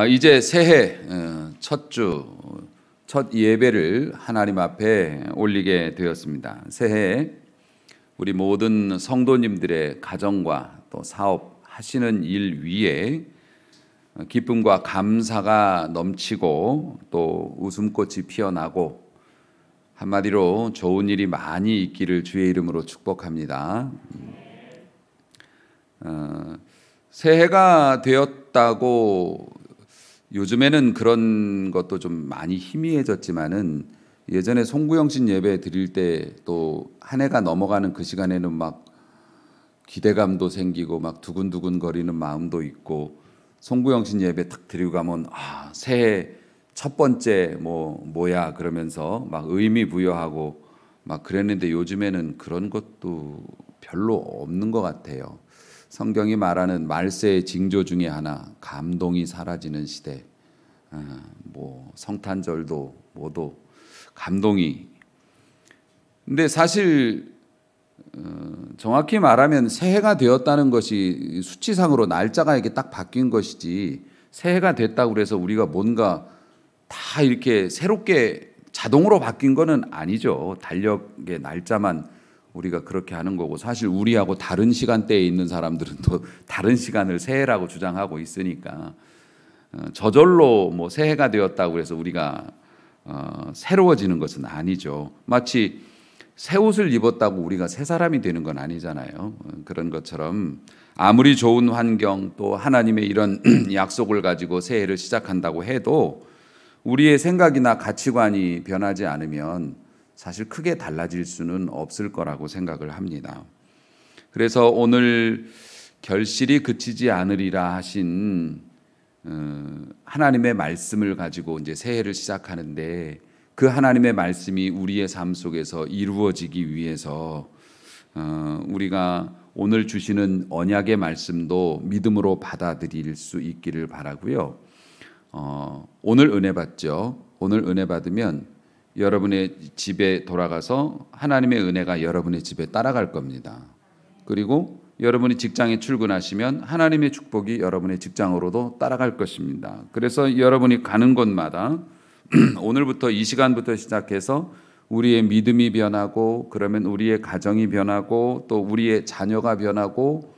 이제 새해 첫 주, 첫 예배를 하나님 앞에 올리게 되었습니다. 새해 우리 모든 성도님들의 가정과 또 사업 하시는 일 위에 기쁨과 감사가 넘치고 또 웃음꽃이 피어나고 한마디로 좋은 일이 많이 있기를 주의 이름으로 축복합니다. 새해가 되었다고 요즘에는 그런 것도 좀 많이 희미해졌지만은 예전에 송구영신 예배 드릴 때 또 한 해가 넘어가는 그 시간에는 막 기대감도 생기고 막 두근두근 거리는 마음도 있고 송구영신 예배 딱 드리고 가면 새해 첫 번째 뭐야 그러면서 막 의미 부여하고 막 그랬는데 요즘에는 그런 것도 별로 없는 것 같아요. 성경이 말하는 말세의 징조 중에 하나, 감동이 사라지는 시대. 성탄절도 뭐도 감동이. 근데 사실 정확히 말하면 새해가 되었다는 것이 수치상으로 날짜가 이렇게 딱 바뀐 것이지, 새해가 됐다고 그래서 우리가 뭔가 다 이렇게 새롭게 자동으로 바뀐 거는 아니죠. 달력의 날짜만 우리가 그렇게 하는 거고, 사실 우리하고 다른 시간대에 있는 사람들은 또 다른 시간을 새해라고 주장하고 있으니까 저절로 새해가 되었다고 해서 우리가 새로워지는 것은 아니죠. 마치 새 옷을 입었다고 우리가 새 사람이 되는 건 아니잖아요. 그런 것처럼 아무리 좋은 환경 또 하나님의 이런 약속을 가지고 새해를 시작한다고 해도 우리의 생각이나 가치관이 변하지 않으면 사실 크게 달라질 수는 없을 거라고 생각을 합니다. 그래서 오늘 결실이 그치지 않으리라 하신 하나님의 말씀을 가지고 이제 새해를 시작하는데, 그 하나님의 말씀이 우리의 삶 속에서 이루어지기 위해서 우리가 오늘 주시는 언약의 말씀도 믿음으로 받아들일 수 있기를 바라고요. 오늘 은혜 받죠. 오늘 은혜 받으면 여러분의 집에 돌아가서 하나님의 은혜가 여러분의 집에 따라갈 겁니다. 그리고 여러분이 직장에 출근하시면 하나님의 축복이 여러분의 직장으로도 따라갈 것입니다. 그래서 여러분이 가는 곳마다 오늘부터 이 시간부터 시작해서 우리의 믿음이 변하고, 그러면 우리의 가정이 변하고, 또 우리의 자녀가 변하고,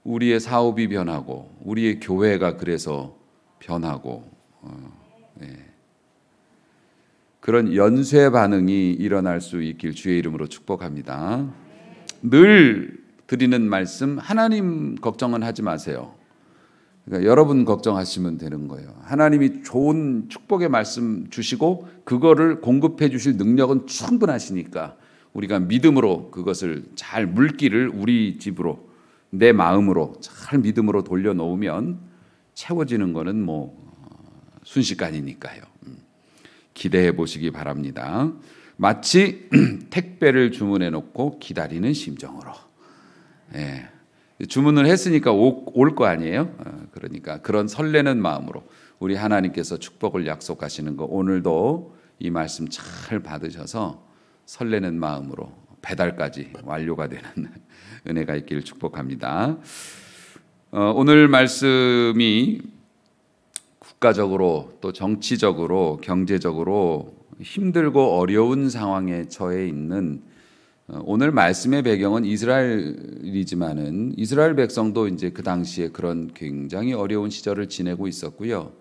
우리의 사업이 변하고, 우리의 교회가 그래서 변하고, 그런 연쇄 반응이 일어날 수 있길 주의 이름으로 축복합니다. 늘 드리는 말씀, 하나님 걱정은 하지 마세요. 그러니까 여러분 걱정하시면 되는 거예요. 하나님이 좋은 축복의 말씀 주시고 그거를 공급해 주실 능력은 충분하시니까 우리가 믿음으로 그것을 잘 물기를 우리 집으로, 내 마음으로 잘 믿음으로 돌려놓으면 채워지는 거는 순식간이니까요. 기대해 보시기 바랍니다. 마치 택배를 주문해 놓고 기다리는 심정으로. 주문을 했으니까 올 거 아니에요. 그러니까 그런 설레는 마음으로 우리 하나님께서 축복을 약속하시는 거, 오늘도 이 말씀 잘 받으셔서 설레는 마음으로 배달까지 완료가 되는 은혜가 있기를 축복합니다. 오늘 말씀이 국가적으로 또 정치적으로 경제적으로 힘들고 어려운 상황에 처해 있는, 오늘 말씀의 배경은 이스라엘이지만은 이스라엘 백성도 이제 그 당시에 그런 굉장히 어려운 시절을 지내고 있었고요.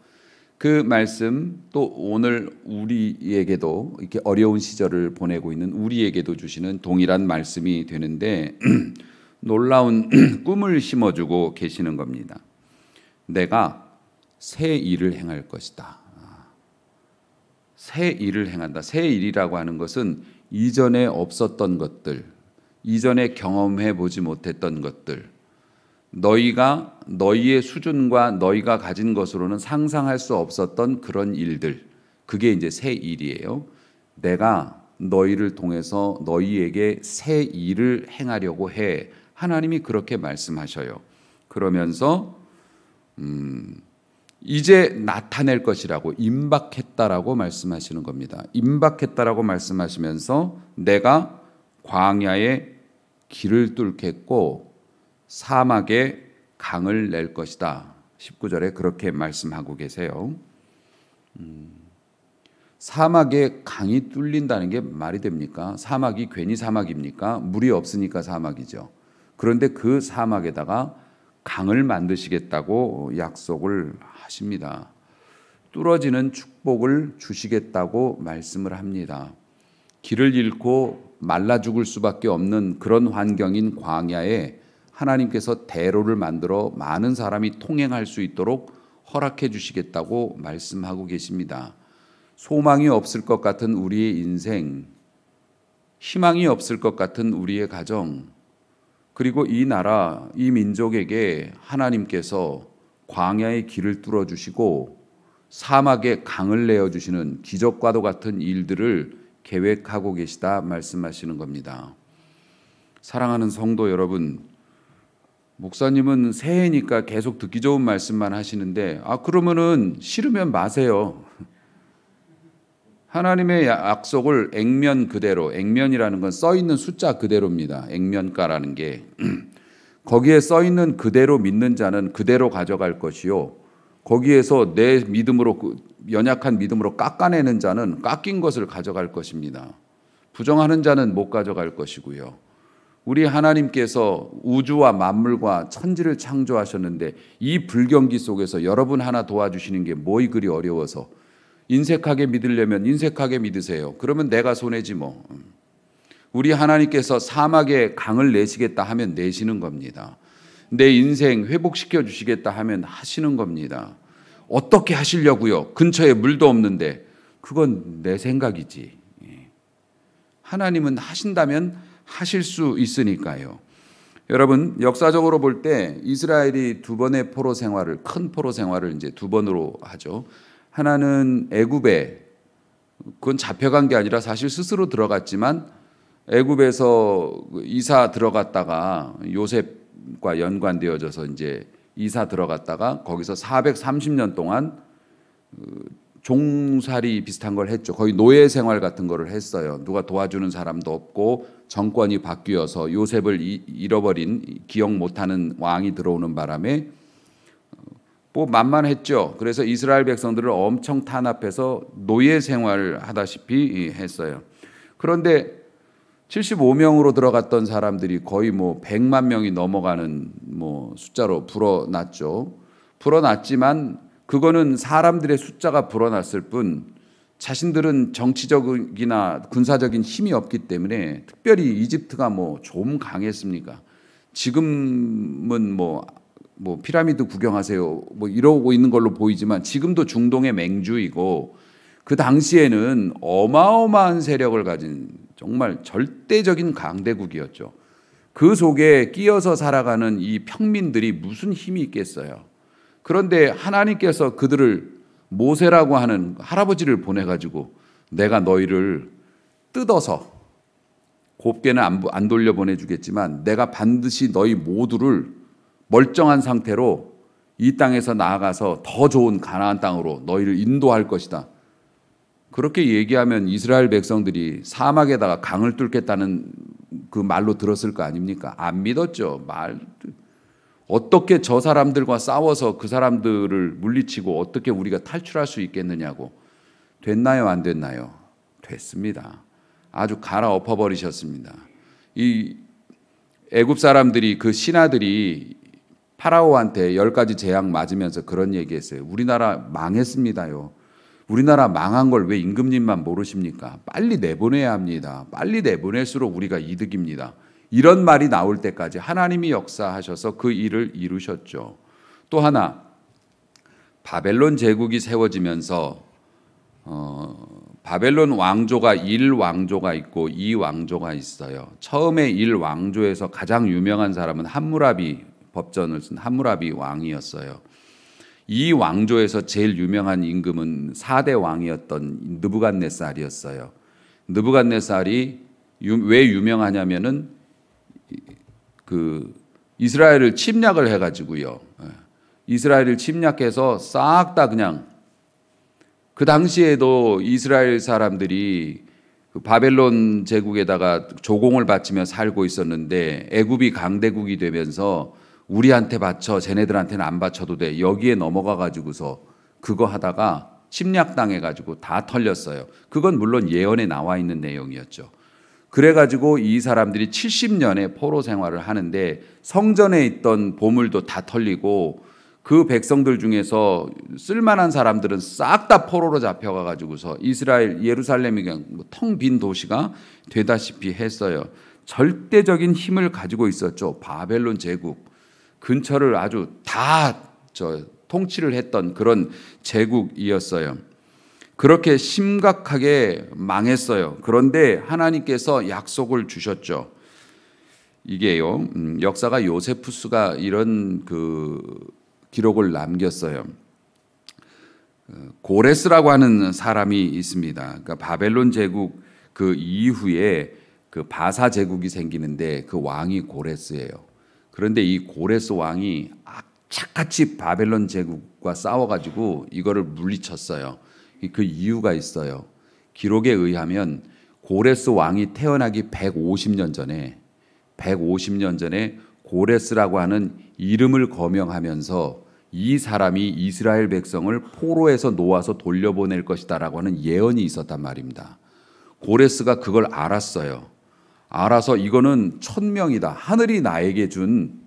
그 말씀 또 오늘 우리에게도 이렇게 어려운 시절을 보내고 있는 우리에게도 주시는 동일한 말씀이 되는데 놀라운 꿈을 심어주고 계시는 겁니다. 내가 새 일을 행할 것이다. 새 일을 행한다. 새 일이라고 하는 것은 이전에 없었던 것들, 이전에 경험해 보지 못했던 것들, 너희가 너희의 수준과 너희가 가진 것으로는 상상할 수 없었던 그런 일들, 그게 이제 새 일이에요. 내가 너희를 통해서 너희에게 새 일을 행하려고 해. 하나님이 그렇게 말씀하셔요. 그러면서 이제 나타낼 것이라고, 임박했다라고 말씀하시는 겁니다. 임박했다라고 말씀하시면서 내가 광야에 길을 뚫겠고 사막에 강을 낼 것이다. 19절에 그렇게 말씀하고 계세요. 사막에 강이 뚫린다는 게 말이 됩니까? 사막이 괜히 사막입니까? 물이 없으니까 사막이죠. 그런데 그 사막에다가 강을 만드시겠다고 약속을 하십니다. 뚫어지는 축복을 주시겠다고 말씀을 합니다. 길을 잃고 말라 죽을 수밖에 없는 그런 환경인 광야에 하나님께서 대로를 만들어 많은 사람이 통행할 수 있도록 허락해 주시겠다고 말씀하고 계십니다. 소망이 없을 것 같은 우리의 인생, 희망이 없을 것 같은 우리의 가정, 그리고 이 나라, 이 민족에게 하나님께서 광야의 길을 뚫어주시고 사막에 강을 내어주시는 기적과도 같은 일들을 계획하고 계시다 말씀하시는 겁니다. 사랑하는 성도 여러분, 목사님은 새해니까 계속 듣기 좋은 말씀만 하시는데 그러면은 싫으면 마세요. 하나님의 약속을 액면 그대로, 액면이라는 건 써있는 숫자 그대로입니다. 액면가라는 게 거기에 써있는 그대로 믿는 자는 그대로 가져갈 것이요, 거기에서 내 믿음으로, 연약한 믿음으로 깎아내는 자는 깎인 것을 가져갈 것입니다. 부정하는 자는 못 가져갈 것이고요. 우리 하나님께서 우주와 만물과 천지를 창조하셨는데 이 불경기 속에서 여러분 하나 도와주시는 게 뭐이 그리 어려워서, 인색하게 믿으려면 인색하게 믿으세요. 그러면 내가 손해지 뭐. 우리 하나님께서 사막에 강을 내시겠다 하면 내시는 겁니다. 내 인생 회복시켜 주시겠다 하면 하시는 겁니다. 어떻게 하시려고요? 근처에 물도 없는데. 그건 내 생각이지. 하나님은 하신다면 하실 수 있으니까요. 여러분, 역사적으로 볼 때 이스라엘이 두 번의 포로 생활을, 큰 포로 생활을 이제 두 번으로 하죠. 하나는 애굽에, 그건 잡혀간 게 아니라 사실 스스로 들어갔지만 애굽에서 이사 들어갔다가 요셉과 연관되어져서 이제 이사 들어갔다가 거기서 430년 동안 종살이 비슷한 걸 했죠. 거의 노예 생활 같은 거를 했어요. 누가 도와주는 사람도 없고 정권이 바뀌어서 요셉을 잃어버린, 기억 못하는 왕이 들어오는 바람에 뭐 만만했죠. 그래서 이스라엘 백성들을 엄청 탄압해서 노예 생활을 하다시피 했어요. 그런데 75명으로 들어갔던 사람들이 거의 뭐 100만 명이 넘어가는 뭐 숫자로 불어났죠. 불어났지만 그거는 사람들의 숫자가 불어났을 뿐 자신들은 정치적이나 군사적인 힘이 없기 때문에, 특별히 이집트가 뭐 좀 강했습니까? 지금은 뭐 피라미드 구경하세요 뭐 이러고 있는 걸로 보이지만 지금도 중동의 맹주이고, 그 당시에는 어마어마한 세력을 가진 정말 절대적인 강대국이었죠. 그 속에 끼어서 살아가는 이 평민들이 무슨 힘이 있겠어요. 그런데 하나님께서 그들을, 모세라고 하는 할아버지를 보내가지고 내가 너희를 뜯어서, 곱게는 안 돌려보내주겠지만 내가 반드시 너희 모두를 멀쩡한 상태로 이 땅에서 나아가서 더 좋은 가나안 땅으로 너희를 인도할 것이다. 그렇게 얘기하면 이스라엘 백성들이 사막에다가 강을 뚫겠다는 그 말로 들었을 거 아닙니까? 안 믿었죠. 어떻게 저 사람들과 싸워서 그 사람들을 물리치고 어떻게 우리가 탈출할 수 있겠느냐고. 됐나요? 안 됐나요? 됐습니다. 아주 갈아엎어 버리셨습니다. 이 애굽 사람들이, 그 신하들이 파라오한테 10가지 재앙 맞으면서 그런 얘기했어요. 우리나라 망했습니다요. 우리나라 망한 걸 왜 임금님만 모르십니까? 빨리 내보내야 합니다. 빨리 내보낼수록 우리가 이득입니다. 이런 말이 나올 때까지 하나님이 역사하셔서 그 일을 이루셨죠. 또 하나, 바벨론 제국이 세워지면서 바벨론 왕조가 1왕조가 있고 2왕조가 있어요. 처음에 1왕조에서 가장 유명한 사람은 함무라비, 법전을 쓴 함무라비 왕이었어요. 이 왕조에서 제일 유명한 임금은 4대 왕이었던 느부갓네살이었어요. 느부갓네살이 왜 유명하냐면은 그 이스라엘을 침략을 해가지고요. 이스라엘을 침략해서 싹 다 그냥, 그 당시에도 이스라엘 사람들이 그 바벨론 제국에다가 조공을 바치며 살고 있었는데 애굽이 강대국이 되면서 우리한테 바쳐 쟤네들한테는 안 바쳐도 돼. 여기에 넘어가 가지고서 그거 하다가 침략당해 가지고 다 털렸어요. 그건 물론 예언에 나와 있는 내용이었죠. 그래가지고 이 사람들이 70년의 포로 생활을 하는데 성전에 있던 보물도 다 털리고 그 백성들 중에서 쓸만한 사람들은 싹 다 포로로 잡혀가 가지고서 이스라엘 예루살렘이 그냥 텅 빈 도시가 되다시피 했어요. 절대적인 힘을 가지고 있었죠. 바벨론 제국 근처를 아주 다 통치를 했던 그런 제국이었어요. 그렇게 심각하게 망했어요. 그런데 하나님께서 약속을 주셨죠. 이게요, 역사가 요세푸스가 이런 기록을 남겼어요. 고레스라고 하는 사람이 있습니다. 그러니까 바벨론 제국 그 이후에 그 바사 제국이 생기는데 그 왕이 고레스예요. 그런데 이 고레스 왕이 악착같이 바벨론 제국과 싸워가지고 이거를 물리쳤어요. 그 이유가 있어요. 기록에 의하면 고레스 왕이 태어나기 150년 전에 고레스라고 하는 이름을 거명하면서 이 사람이 이스라엘 백성을 포로에서 놓아서 돌려보낼 것이다라고 하는 예언이 있었단 말입니다. 고레스가 그걸 알았어요. 알아서 이거는 천명이다. 하늘이 나에게 준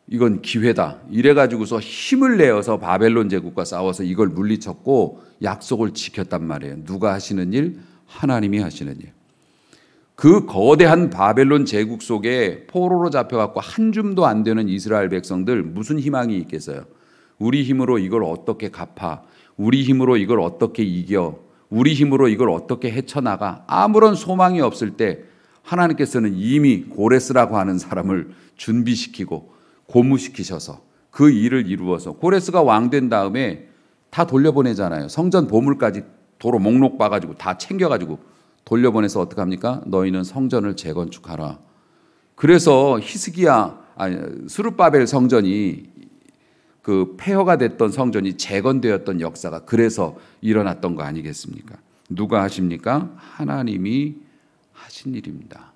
이건 기회다. 이래가지고서 힘을 내어서 바벨론 제국과 싸워서 이걸 물리쳤고 약속을 지켰단 말이에요. 누가 하시는 일? 하나님이 하시는 일. 그 거대한 바벨론 제국 속에 포로로 잡혀갖고 한 줌도 안 되는 이스라엘 백성들 무슨 희망이 있겠어요? 우리 힘으로 이걸 어떻게 갚아? 우리 힘으로 이걸 어떻게 이겨? 우리 힘으로 이걸 어떻게 헤쳐나가? 아무런 소망이 없을 때 하나님께서는 이미 고레스라고 하는 사람을 준비시키고 고무시키셔서 그 일을 이루어서 고레스가 왕된 다음에 다 돌려보내잖아요. 성전 보물까지 도로 목록 봐가지고 다 챙겨가지고 돌려보내서 어떻게 합니까? 너희는 성전을 재건축하라. 그래서 스룹바벨 성전이 그 폐허가 됐던 성전이 재건되었던 역사가 그래서 일어났던 거 아니겠습니까? 누가 하십니까? 하나님이 하신 일입니다.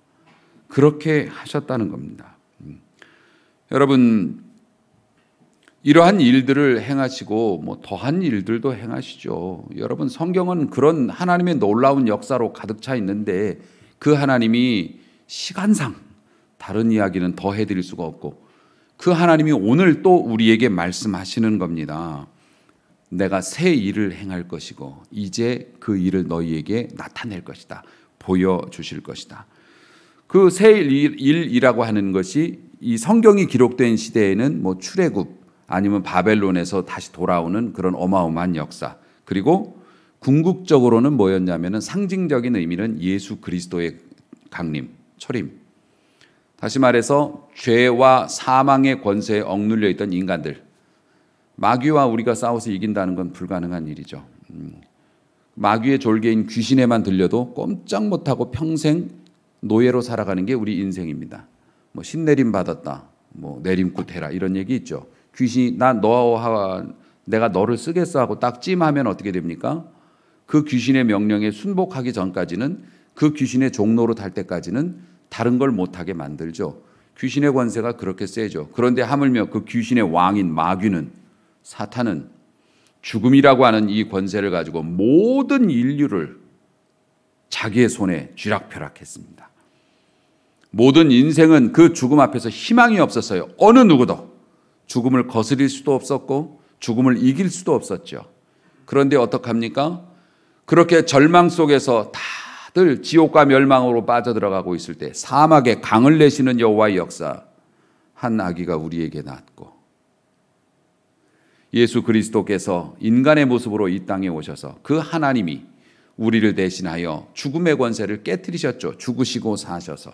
그렇게 하셨다는 겁니다. 여러분, 이러한 일들을 행하시고 뭐 더한 일들도 행하시죠. 여러분, 성경은 그런 하나님의 놀라운 역사로 가득 차 있는데 그 하나님이 시간상 다른 이야기는 더 해드릴 수가 없고 그 하나님이 오늘 또 우리에게 말씀하시는 겁니다. 내가 새 일을 행할 것이고 이제 그 일을 너희에게 나타낼 것이다. 보여주실 것이다. 그 새 일이라고 하는 것이 이 성경이 기록된 시대에는 뭐 출애굽 아니면 바벨론에서 다시 돌아오는 그런 어마어마한 역사, 그리고 궁극적으로는 뭐였냐면은 상징적인 의미는 예수 그리스도의 강림, 초림. 다시 말해서 죄와 사망의 권세에 억눌려 있던 인간들, 마귀와 우리가 싸워서 이긴다는 건 불가능한 일이죠. 마귀의 졸개인 귀신에만 들려도 꼼짝 못하고 평생 노예로 살아가는 게 우리 인생입니다. 뭐 신내림 받았다, 뭐 내림굿 해라 이런 얘기 있죠. 귀신이 내가 너를 쓰겠어 하고 딱 찜하면 어떻게 됩니까? 그 귀신의 명령에 순복하기 전까지는, 그 귀신의 종로로 탈 때까지는 다른 걸 못하게 만들죠. 귀신의 권세가 그렇게 세죠. 그런데 하물며 그 귀신의 왕인 마귀는, 사탄은 죽음이라고 하는 이 권세를 가지고 모든 인류를 자기의 손에 쥐락펴락했습니다. 모든 인생은 그 죽음 앞에서 희망이 없었어요. 어느 누구도 죽음을 거스릴 수도 없었고 죽음을 이길 수도 없었죠. 그런데 어떡합니까? 그렇게 절망 속에서 다들 지옥과 멸망으로 빠져들어가고 있을 때 사막에 강을 내시는 여호와의 역사, 한 아기가 우리에게 낳았고 예수 그리스도께서 인간의 모습으로 이 땅에 오셔서 그 하나님이 우리를 대신하여 죽음의 권세를 깨뜨리셨죠. 죽으시고 사셔서.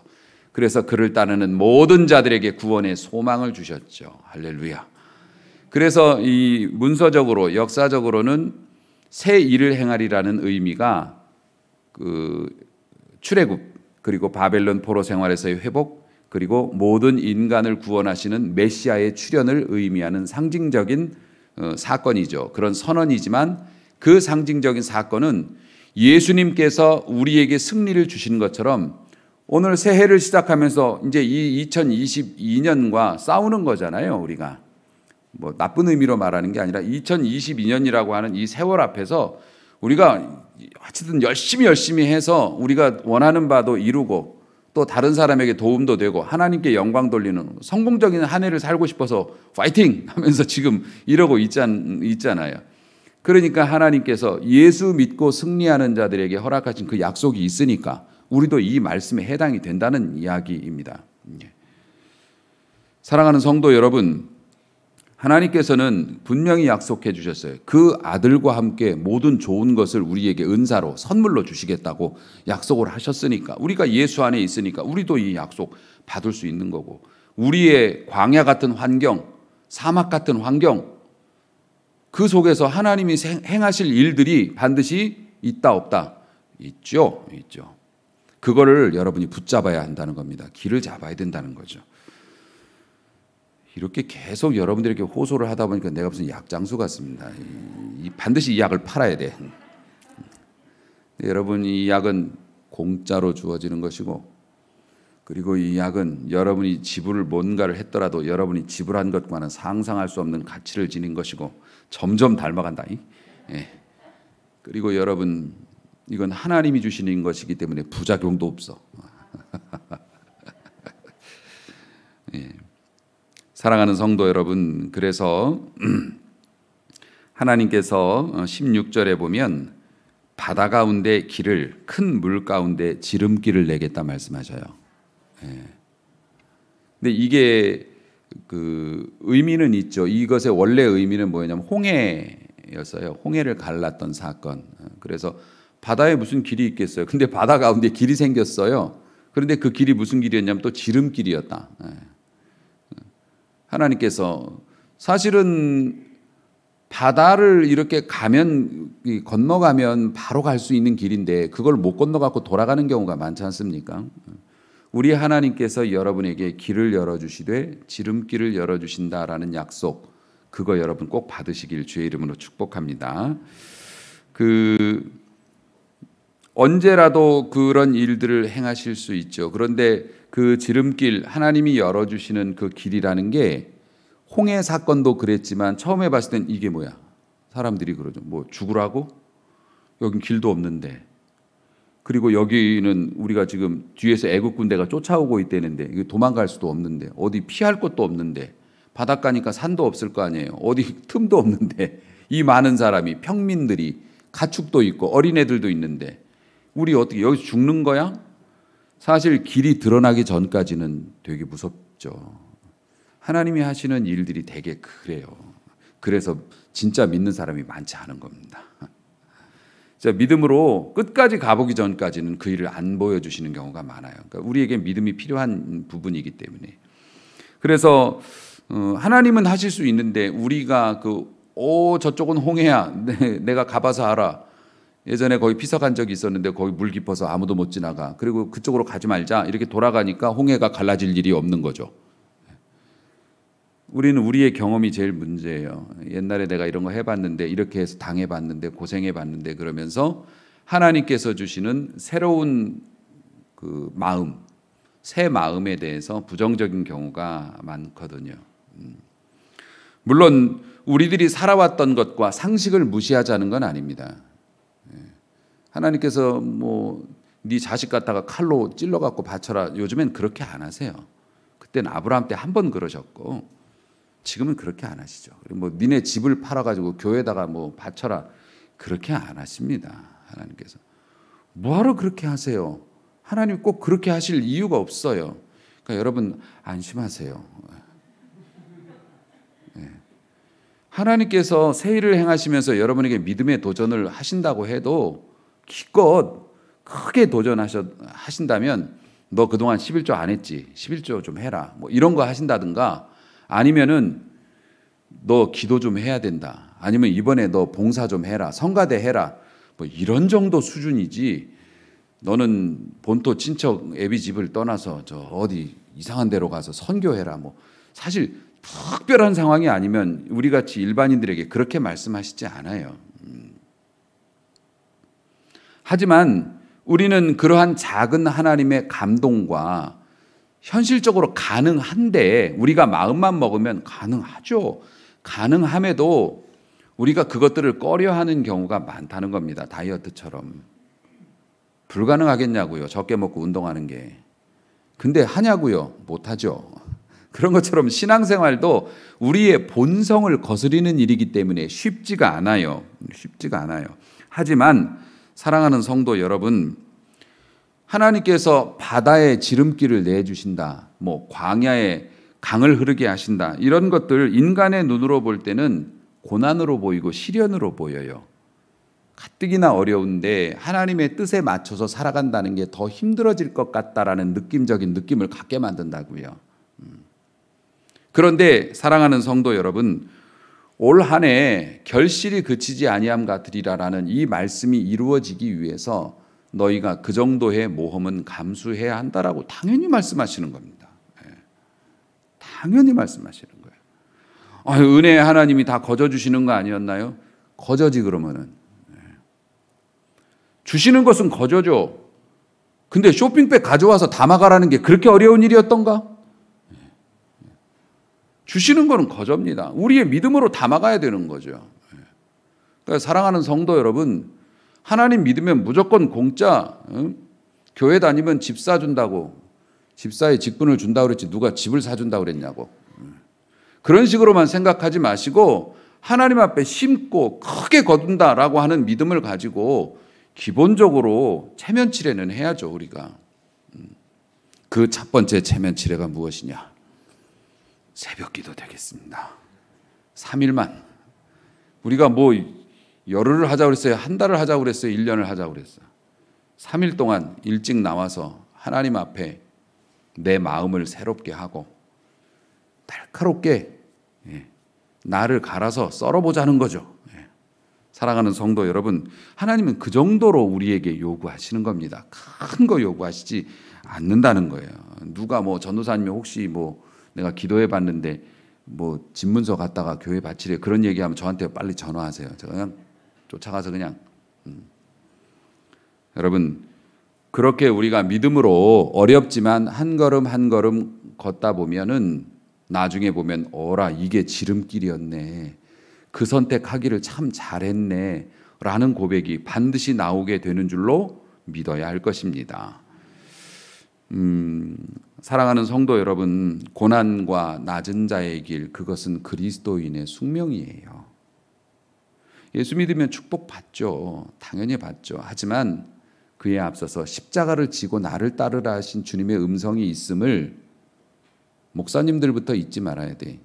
그래서 그를 따르는 모든 자들에게 구원의 소망을 주셨죠. 할렐루야. 그래서 이 문서적으로, 역사적으로는 새 일을 행하리라는 의미가 그 출애굽, 그리고 바벨론 포로 생활에서의 회복, 그리고 모든 인간을 구원하시는 메시아의 출현을 의미하는 상징적인 사건이죠. 그런 선언이지만 그 상징적인 사건은 예수님께서 우리에게 승리를 주신 것처럼 오늘 새해를 시작하면서 이제 이 2022년과 싸우는 거잖아요. 우리가 뭐 나쁜 의미로 말하는 게 아니라 2022년이라고 하는 이 세월 앞에서 우리가 어쨌든 열심히 해서 우리가 원하는 바도 이루고 또 다른 사람에게 도움도 되고 하나님께 영광 돌리는 성공적인 한 해를 살고 싶어서 파이팅 하면서 지금 이러고 있잖아요. 그러니까 하나님께서 예수 믿고 승리하는 자들에게 허락하신 그 약속이 있으니까 우리도 이 말씀에 해당이 된다는 이야기입니다. 사랑하는 성도 여러분, 하나님께서는 분명히 약속해 주셨어요. 그 아들과 함께 모든 좋은 것을 우리에게 은사로 선물로 주시겠다고 약속을 하셨으니까, 우리가 예수 안에 있으니까 우리도 이 약속 받을 수 있는 거고, 우리의 광야 같은 환경, 사막 같은 환경, 그 속에서 하나님이 행하실 일들이 반드시 있다 없다? 있죠. 그거를 여러분이 붙잡아야 한다는 겁니다. 길을 잡아야 된다는 거죠. 이렇게 계속 여러분들에게 호소를 하다 보니까 내가 무슨 약장수 같습니다. 반드시 이 약을 팔아야 돼. 여러분, 이 약은 공짜로 주어지는 것이고, 그리고 이 약은 여러분이 지불을 뭔가를 했더라도 여러분이 지불한 것과는 상상할 수 없는 가치를 지닌 것이고 점점 닮아간다. 그리고 여러분, 이건 하나님이 주시는 것이기 때문에 부작용도 없어. 사랑하는 성도 여러분, 그래서 하나님께서 16절에 보면 바다 가운데 길을, 큰 물 가운데 지름길을 내겠다 말씀하셔요. 근데 이게 그 의미는 있죠. 이것의 원래 의미는 뭐냐면 홍해였어요. 홍해를 갈랐던 사건. 그래서 바다에 무슨 길이 있겠어요. 근데 바다 가운데 길이 생겼어요. 그런데 그 길이 무슨 길이었냐면 또 지름길이었다. 하나님께서 사실은 바다를 이렇게 건너가면 바로 갈 수 있는 길인데 그걸 못 건너갖고 돌아가는 경우가 많지 않습니까? 우리 하나님께서 여러분에게 길을 열어주시되 지름길을 열어주신다라는 약속, 그거 여러분 꼭 받으시길 주의 이름으로 축복합니다. 언제라도 그런 일들을 행하실 수 있죠. 그런데 그 지름길, 하나님이 열어주시는 그 길이라는 게 홍해 사건도 그랬지만 처음에 봤을 땐 이게 뭐야? 사람들이 그러죠. 뭐 죽으라고? 여긴 길도 없는데. 그리고 여기는 우리가 지금 뒤에서 애국 군대가 쫓아오고 있다는데 이거 도망갈 수도 없는데 어디 피할 곳도 없는데 바닷가니까 산도 없을 거 아니에요. 어디 틈도 없는데 이 많은 사람이 평민들이 가축도 있고 어린애들도 있는데 우리 어떻게 여기서 죽는 거야? 사실 길이 드러나기 전까지는 되게 무섭죠. 하나님이 하시는 일들이 되게 그래요. 그래서 진짜 믿는 사람이 많지 않은 겁니다. 믿음으로 끝까지 가보기 전까지는 그 일을 안 보여주시는 경우가 많아요. 그러니까 우리에게 믿음이 필요한 부분이기 때문에. 그래서 하나님은 하실 수 있는데 우리가 저쪽은 홍해야. 내가 가봐서 알아. 예전에 거기 피서간 적이 있었는데 거기 물 깊어서 아무도 못 지나가. 그리고 그쪽으로 가지 말자. 이렇게 돌아가니까 홍해가 갈라질 일이 없는 거죠. 우리는 우리의 경험이 제일 문제예요. 옛날에 내가 이런 거 해봤는데 이렇게 해서 당해봤는데 고생해봤는데 그러면서 하나님께서 주시는 새로운 그 마음, 새 마음에 대해서 부정적인 경우가 많거든요. 물론 우리들이 살아왔던 것과 상식을 무시하자는 건 아닙니다. 하나님께서 네 자식 갖다가 칼로 찔러갖고 바쳐라. 요즘엔 그렇게 안 하세요. 그때는 아브라함 때 한 번 그러셨고 지금은 그렇게 안 하시죠. 그리고 니네 집을 팔아가지고 교회에다가 바쳐라. 그렇게 안 하십니다. 하나님께서. 뭐하러 그렇게 하세요? 하나님 꼭 그렇게 하실 이유가 없어요. 그러니까 여러분 안심하세요. 하나님께서 새 일을 행하시면서 여러분에게 믿음의 도전을 하신다고 해도 기껏 크게 도전하신다면 너 그동안 11조 안 했지? 11조 좀 해라. 이런 거 하신다든가 아니면은 너 기도 좀 해야 된다. 아니면 이번에 너 봉사 좀 해라. 성가대 해라. 이런 정도 수준이지. 너는 본토 친척 애비 집을 떠나서 저 어디 이상한 데로 가서 선교해라. 사실 특별한 상황이 아니면 우리 같이 일반인들에게 그렇게 말씀하시지 않아요. 하지만 우리는 그러한 작은 하나님의 감동과 현실적으로 가능한데 우리가 마음만 먹으면 가능하죠. 가능함에도 우리가 그것들을 꺼려하는 경우가 많다는 겁니다. 다이어트처럼. 불가능하겠냐고요. 적게 먹고 운동하는 게. 근데 하냐고요. 못하죠. 그런 것처럼 신앙생활도 우리의 본성을 거스리는 일이기 때문에 쉽지가 않아요. 쉽지가 않아요. 하지만 사랑하는 성도 여러분, 하나님께서 바다에 지름길을 내주신다, 광야에 강을 흐르게 하신다, 이런 것들 인간의 눈으로 볼 때는 고난으로 보이고 시련으로 보여요. 가뜩이나 어려운데 하나님의 뜻에 맞춰서 살아간다는 게 더 힘들어질 것 같다라는 느낌적인 느낌을 갖게 만든다고요. 그런데 사랑하는 성도 여러분, 올 한 해 결실이 그치지 아니함 같으리라라는 이 말씀이 이루어지기 위해서 너희가 그 정도의 모험은 감수해야 한다라고 당연히 말씀하시는 겁니다. 당연히 말씀하시는 거예요. 은혜의 하나님이 다 거저 주시는 거 아니었나요? 거저지 그러면은. 주시는 것은 거저죠. 근데 쇼핑백 가져와서 담아가라는 게 그렇게 어려운 일이었던가? 주시는 거는 거저입니다. 우리의 믿음으로 담아가야 되는 거죠. 그러니까 사랑하는 성도 여러분, 하나님 믿으면 무조건 공짜, 교회 다니면 집 사준다고, 집사의 직분을 준다고 그랬지 누가 집을 사준다고 그랬냐고. 그런 식으로만 생각하지 마시고 하나님 앞에 심고 크게 거둔다라고 하는 믿음을 가지고 기본적으로 체면치레는 해야죠. 우리가. 그 첫 번째 체면치레가 무엇이냐? 새벽기도 되겠습니다. 3일만. 우리가 열흘을 하자고 그랬어요? 한 달을 하자고 그랬어요? 1년을 하자고 그랬어요? 3일 동안 일찍 나와서 하나님 앞에 내 마음을 새롭게 하고 날카롭게 나를 갈아서 썰어보자는 거죠. 사랑하는 성도 여러분, 하나님은 그 정도로 우리에게 요구하시는 겁니다. 큰 거 요구하시지 않는다는 거예요. 누가 전도사님이 혹시 내가 기도해 봤는데 집문서 갖다가 교회 바치래 그런 얘기하면 저한테 빨리 전화하세요. 제가 그냥 쫓아가서 그냥 여러분, 그렇게 우리가 믿음으로 어렵지만 한 걸음 한 걸음 걷다 보면은 나중에 보면 어라 이게 지름길이었네. 그 선택하기를 참 잘했네 라는 고백이 반드시 나오게 되는 줄로 믿어야 할 것입니다. 사랑하는 성도 여러분, 고난과 낮은 자의 길, 그것은 그리스도인의 숙명이에요. 예수 믿으면 축복 받죠. 당연히 받죠. 하지만 그에 앞서서 십자가를 지고 나를 따르라 하신 주님의 음성이 있음을 목사님들부터 잊지 말아야 돼.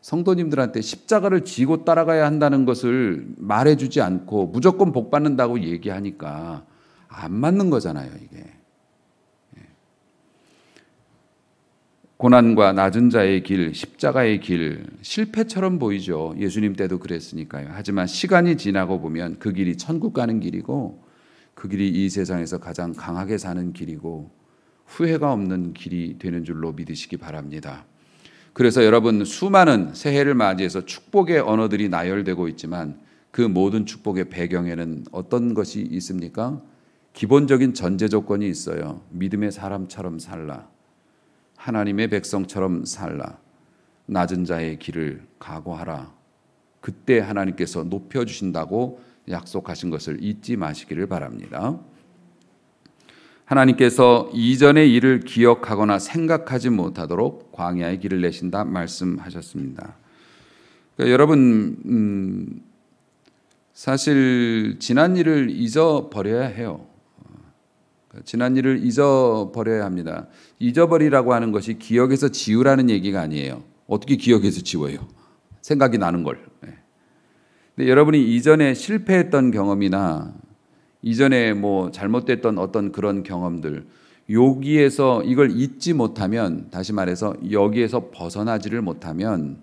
성도님들한테 십자가를 지고 따라가야 한다는 것을 말해주지 않고 무조건 복 받는다고 얘기하니까 안 맞는 거잖아요, 이게. 고난과 낮은 자의 길, 십자가의 길, 실패처럼 보이죠. 예수님 때도 그랬으니까요. 하지만 시간이 지나고 보면 그 길이 천국 가는 길이고 그 길이 이 세상에서 가장 강하게 사는 길이고 후회가 없는 길이 되는 줄로 믿으시기 바랍니다. 그래서 여러분, 수많은 새해를 맞이해서 축복의 언어들이 나열되고 있지만 그 모든 축복의 배경에는 어떤 것이 있습니까? 기본적인 전제 조건이 있어요. 믿음의 사람처럼 살라. 하나님의 백성처럼 살라. 낮은 자의 길을 각오하라. 그때 하나님께서 높여주신다고 약속하신 것을 잊지 마시기를 바랍니다. 하나님께서 이전의 일을 기억하거나 생각하지 못하도록 광야의 길을 내신다 말씀하셨습니다. 그러니까 여러분, 사실 지난 일을 잊어버려야 해요. 지난 일을 잊어버려야 합니다. 잊어버리라고 하는 것이 기억에서 지우라는 얘기가 아니에요. 어떻게 기억에서 지워요? 생각이 나는 걸. 근데 여러분이 이전에 실패했던 경험이나 이전에 잘못됐던 어떤 그런 경험들, 여기에서 이걸 잊지 못하면, 다시 말해서 여기에서 벗어나지를 못하면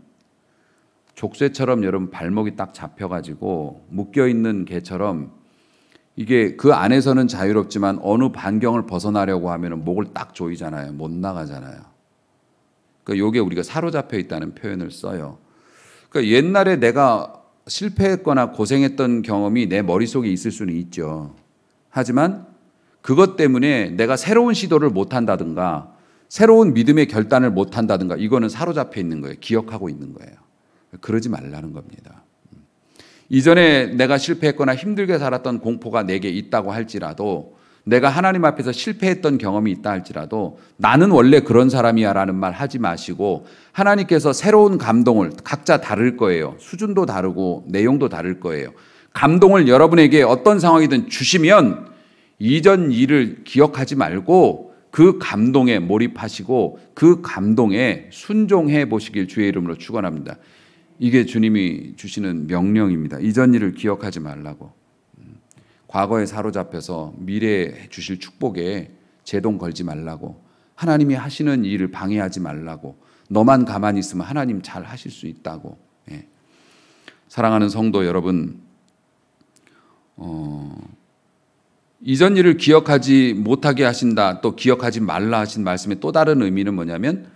족쇄처럼 여러분 발목이 딱 잡혀가지고 묶여있는 개처럼 이게 그 안에서는 자유롭지만 어느 반경을 벗어나려고 하면 목을 딱 조이잖아요. 못 나가잖아요. 그러니까 요게 우리가 사로잡혀 있다는 표현을 써요. 그러니까 옛날에 내가 실패했거나 고생했던 경험이 내 머릿속에 있을 수는 있죠. 하지만 그것 때문에 내가 새로운 시도를 못한다든가 새로운 믿음의 결단을 못한다든가 이거는 사로잡혀 있는 거예요. 기억하고 있는 거예요. 그러지 말라는 겁니다. 이전에 내가 실패했거나 힘들게 살았던 공포가 내게 있다고 할지라도, 내가 하나님 앞에서 실패했던 경험이 있다 할지라도 나는 원래 그런 사람이야 라는 말 하지 마시고, 하나님께서 새로운 감동을, 각자 다를 거예요. 수준도 다르고 내용도 다를 거예요. 감동을 여러분에게 어떤 상황이든 주시면 이전 일을 기억하지 말고 그 감동에 몰입하시고 그 감동에 순종해 보시길 주의 이름으로 축원합니다. 이게 주님이 주시는 명령입니다. 이전 일을 기억하지 말라고. 과거에 사로잡혀서 미래에 주실 축복에 제동 걸지 말라고. 하나님이 하시는 일을 방해하지 말라고. 너만 가만히 있으면 하나님 잘 하실 수 있다고. 예. 사랑하는 성도 여러분, 이전 일을 기억하지 못하게 하신다, 또 기억하지 말라 하신 말씀의 또 다른 의미는 뭐냐면,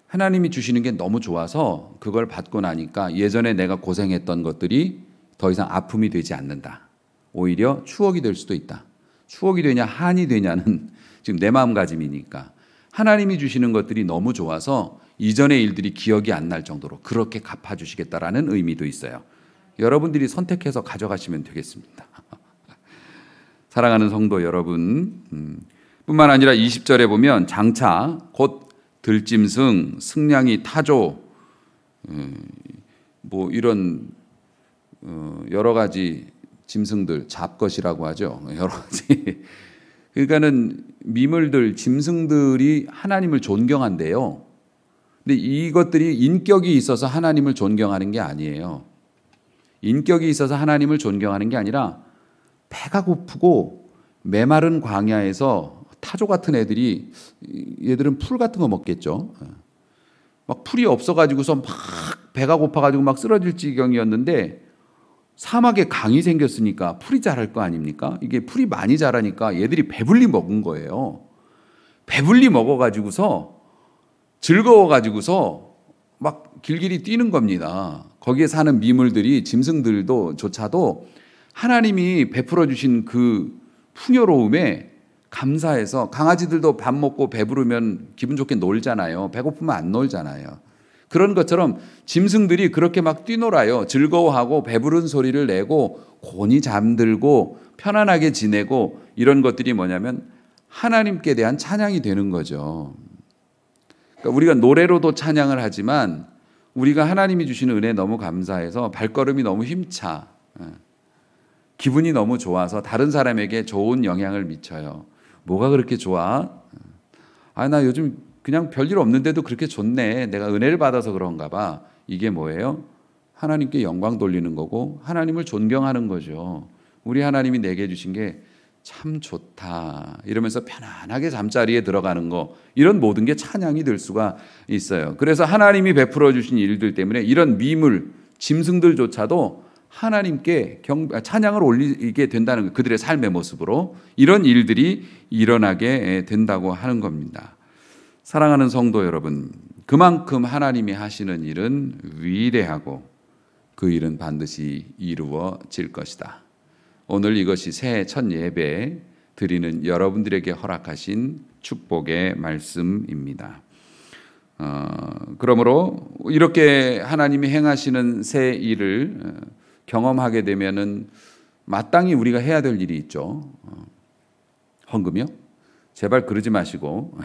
하나님이 주시는 게 너무 좋아서 그걸 받고 나니까 예전에 내가 고생했던 것들이 더 이상 아픔이 되지 않는다. 오히려 추억이 될 수도 있다. 추억이 되냐 한이 되냐는 지금 내 마음가짐이니까, 하나님이 주시는 것들이 너무 좋아서 이전의 일들이 기억이 안 날 정도로 그렇게 갚아주시겠다라는 의미도 있어요. 여러분들이 선택해서 가져가시면 되겠습니다. 사랑하는 성도 여러분, 뿐만 아니라 20절에 보면 장차 곧 들짐승, 승냥이, 타조, 뭐 이런 여러 가지 짐승들, 잡것이라고 하죠. 여러 가지. 그러니까는 미물들, 짐승들이 하나님을 존경한대요. 근데 이것들이 인격이 있어서 하나님을 존경하는 게 아니에요. 인격이 있어서 하나님을 존경하는 게 아니라, 배가 고프고 메마른 광야에서 타조 같은 애들이, 얘들은 풀 같은 거 먹겠죠. 막 풀이 없어가지고서 막 배가 고파가지고 막 쓰러질 지경이었는데 사막에 강이 생겼으니까 풀이 자랄 거 아닙니까? 이게 풀이 많이 자라니까 얘들이 배불리 먹은 거예요. 배불리 먹어가지고서 즐거워가지고서 막 길길이 뛰는 겁니다. 거기에 사는 미물들이, 짐승들도 조차도 하나님이 베풀어 주신 그 풍요로움에 감사해서, 강아지들도 밥 먹고 배부르면 기분 좋게 놀잖아요. 배고프면 안 놀잖아요. 그런 것처럼 짐승들이 그렇게 막 뛰놀아요. 즐거워하고 배부른 소리를 내고 곤히 잠들고 편안하게 지내고, 이런 것들이 뭐냐면 하나님께 대한 찬양이 되는 거죠. 그러니까 우리가 노래로도 찬양을 하지만 우리가 하나님이 주시는 은혜에 너무 감사해서 발걸음이 너무 힘차, 기분이 너무 좋아서 다른 사람에게 좋은 영향을 미쳐요. 뭐가 그렇게 좋아? 나 요즘 그냥 별일 없는데도 그렇게 좋네. 내가 은혜를 받아서 그런가 봐. 이게 뭐예요? 하나님께 영광 돌리는 거고 하나님을 존경하는 거죠. 우리 하나님이 내게 주신 게 참 좋다 이러면서 편안하게 잠자리에 들어가는 거, 이런 모든 게 찬양이 될 수가 있어요. 그래서 하나님이 베풀어 주신 일들 때문에 이런 미물, 짐승들조차도 하나님께 찬양을 올리게 된다는 거예요. 그들의 삶의 모습으로 이런 일들이 일어나게 된다고 하는 겁니다. 사랑하는 성도 여러분, 그만큼 하나님이 하시는 일은 위대하고 그 일은 반드시 이루어질 것이다. 오늘 이것이 새해 첫 예배 드리는 여러분들에게 허락하신 축복의 말씀입니다. 그러므로 이렇게 하나님이 행하시는 새 일을 경험하게 되면은 마땅히 우리가 해야 될 일이 있죠. 헌금이요? 제발 그러지 마시고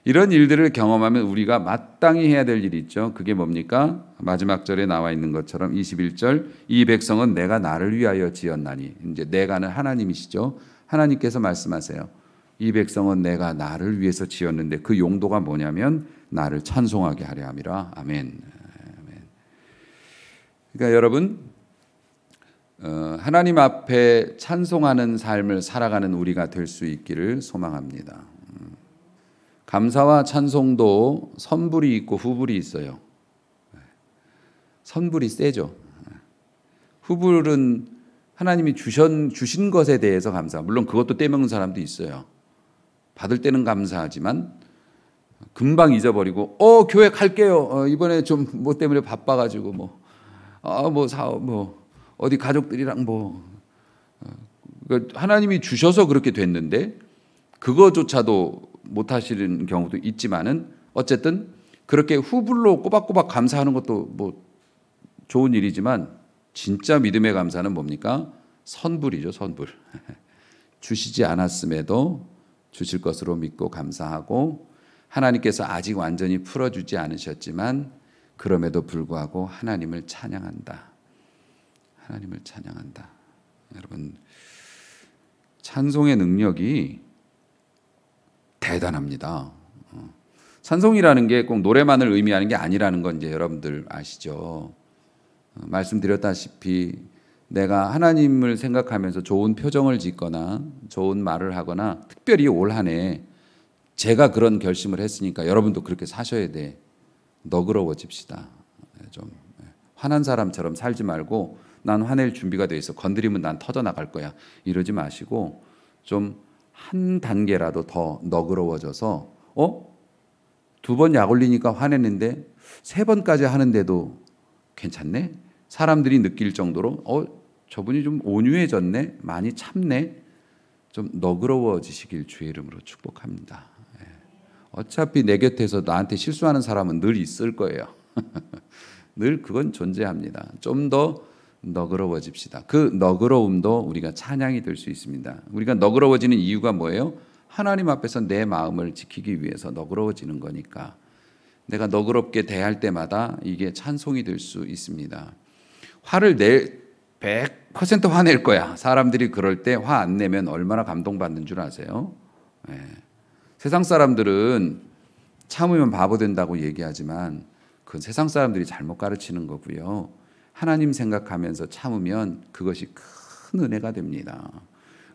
이런 일들을 경험하면 우리가 마땅히 해야 될 일이 있죠. 그게 뭡니까? 마지막 절에 나와 있는 것처럼 21절, 이 백성은 내가 나를 위하여 지었나니. 이제 내가는 하나님이시죠. 하나님께서 말씀하세요. 이 백성은 내가 나를 위해서 지었는데 그 용도가 뭐냐면 나를 찬송하게 하려 함이라. 아멘. 그러니까 여러분, 하나님 앞에 찬송하는 삶을 살아가는 우리가 될 수 있기를 소망합니다. 감사와 찬송도 선불이 있고 후불이 있어요. 선불이 세죠. 후불은 하나님이 주신 것에 대해서 감사. 물론 그것도 떼먹는 사람도 있어요. 받을 때는 감사하지만 금방 잊어버리고 교회 갈게요. 이번에 좀 뭐 때문에 바빠가지고 사업 어디 가족들이랑 그러니까 하나님이 주셔서 그렇게 됐는데 그거조차도 못 하시는 경우도 있지만은 어쨌든 그렇게 후불로 꼬박꼬박 감사하는 것도 뭐 좋은 일이지만 진짜 믿음의 감사는 뭡니까? 선불이죠, 선불. 주시지 않았음에도 주실 것으로 믿고 감사하고 하나님께서 아직 완전히 풀어주지 않으셨지만 그럼에도 불구하고 하나님을 찬양한다. 하나님을 찬양한다. 여러분, 찬송의 능력이 대단합니다. 찬송이라는 게 꼭 노래만을 의미하는 게 아니라는 건 이제 여러분들 아시죠? 말씀드렸다시피 내가 하나님을 생각하면서 좋은 표정을 짓거나 좋은 말을 하거나 특별히 올 한 해 제가 그런 결심을 했으니까 여러분도 그렇게 사셔야 돼. 너그러워집시다. 좀 화난 사람처럼 살지 말고 난 화낼 준비가 돼 있어. 건드리면 난 터져 나갈 거야. 이러지 마시고 좀 한 단계라도 더 너그러워져서 2번 약 올리니까 화냈는데 3번까지 하는데도 괜찮네? 사람들이 느낄 정도로 저분이 좀 온유해졌네? 많이 참네? 좀 너그러워지시길 주의 이름으로 축복합니다. 어차피 내 곁에서 나한테 실수하는 사람은 늘 있을 거예요. 늘 그건 존재합니다. 좀 더 너그러워집시다. 그 너그러움도 우리가 찬양이 될 수 있습니다. 우리가 너그러워지는 이유가 뭐예요? 하나님 앞에서 내 마음을 지키기 위해서 너그러워지는 거니까 내가 너그럽게 대할 때마다 이게 찬송이 될 수 있습니다. 화를 100% 화낼 거야. 사람들이 그럴 때 화 안 내면 얼마나 감동받는 줄 아세요? 세상 사람들은 참으면 바보 된다고 얘기하지만 그건 세상 사람들이 잘못 가르치는 거고요. 하나님 생각하면서 참으면 그것이 큰 은혜가 됩니다.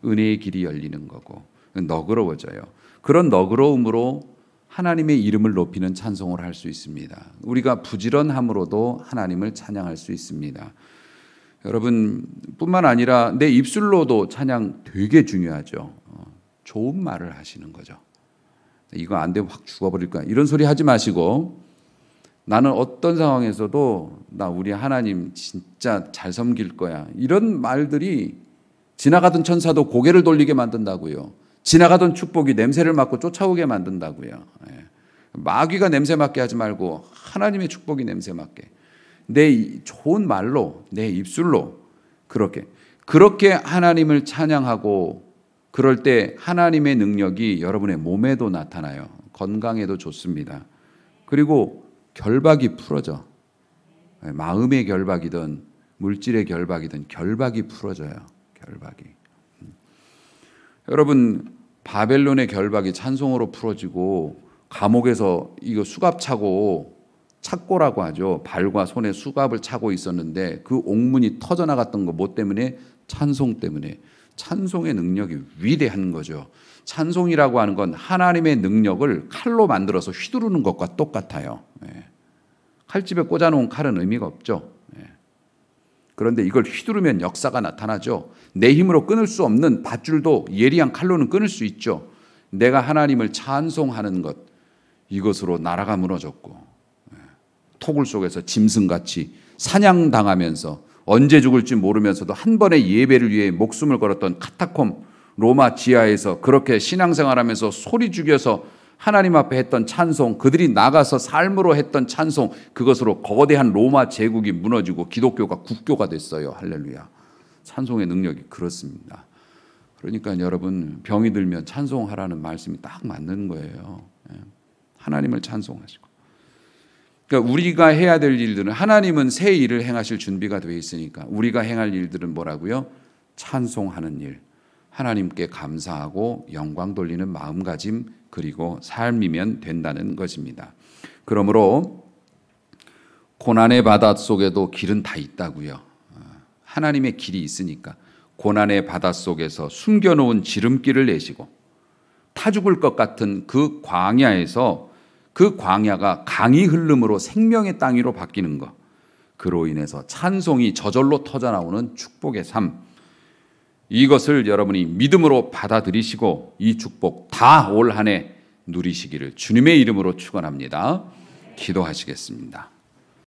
은혜의 길이 열리는 거고 너그러워져요. 그런 너그러움으로 하나님의 이름을 높이는 찬송을 할 수 있습니다. 우리가 부지런함으로도 하나님을 찬양할 수 있습니다. 여러분 뿐만 아니라 내 입술로도 찬양 되게 중요하죠. 좋은 말을 하시는 거죠. 이거 안 되면 확 죽어버릴 거야. 이런 소리 하지 마시고 나는 어떤 상황에서도 나 우리 하나님 진짜 잘 섬길 거야. 이런 말들이 지나가던 천사도 고개를 돌리게 만든다고요. 지나가던 축복이 냄새를 맡고 쫓아오게 만든다고요. 마귀가 냄새 맡게 하지 말고 하나님의 축복이 냄새 맡게. 내 좋은 말로 내 입술로 그렇게 하나님을 찬양하고 그럴 때 하나님의 능력이 여러분의 몸에도 나타나요. 건강에도 좋습니다. 그리고 결박이 풀어져. 마음의 결박이든 물질의 결박이든 결박이 풀어져요. 결박이. 여러분 바벨론의 결박이 찬송으로 풀어지고 감옥에서 이거 수갑 차고 착고라고 하죠. 발과 손에 수갑을 차고 있었는데 그 옥문이 터져 나갔던 거 뭐 때문에? 찬송 때문에. 찬송의 능력이 위대한 거죠. 찬송이라고 하는 건 하나님의 능력을 칼로 만들어서 휘두르는 것과 똑같아요. 칼집에 꽂아놓은 칼은 의미가 없죠. 그런데 이걸 휘두르면 역사가 나타나죠. 내 힘으로 끊을 수 없는 밧줄도 예리한 칼로는 끊을 수 있죠. 내가 하나님을 찬송하는 것, 이것으로 나라가 무너졌고 토굴 속에서 짐승같이 사냥당하면서 언제 죽을지 모르면서도 한 번의 예배를 위해 목숨을 걸었던 카타콤 로마 지하에서 그렇게 신앙생활하면서 소리 죽여서 하나님 앞에 했던 찬송, 그들이 나가서 삶으로 했던 찬송, 그것으로 거대한 로마 제국이 무너지고 기독교가 국교가 됐어요. 할렐루야. 찬송의 능력이 그렇습니다. 그러니까 여러분 병이 들면 찬송하라는 말씀이 딱 맞는 거예요. 하나님을 찬송하시고. 그러니까 우리가 해야 될 일들은 하나님은 새 일을 행하실 준비가 되어 있으니까 우리가 행할 일들은 뭐라고요? 찬송하는 일, 하나님께 감사하고 영광 돌리는 마음가짐 그리고 삶이면 된다는 것입니다. 그러므로 고난의 바다 속에도 길은 다 있다고요. 하나님의 길이 있으니까 고난의 바다 속에서 숨겨놓은 지름길을 내시고 타 죽을 것 같은 그 광야에서 그 광야가 강이 흘름으로 생명의 땅 위로 바뀌는 것, 그로 인해서 찬송이 저절로 터져나오는 축복의 삶, 이것을 여러분이 믿음으로 받아들이시고 이 축복 다 올 한 해 누리시기를 주님의 이름으로 축원합니다. 기도하시겠습니다.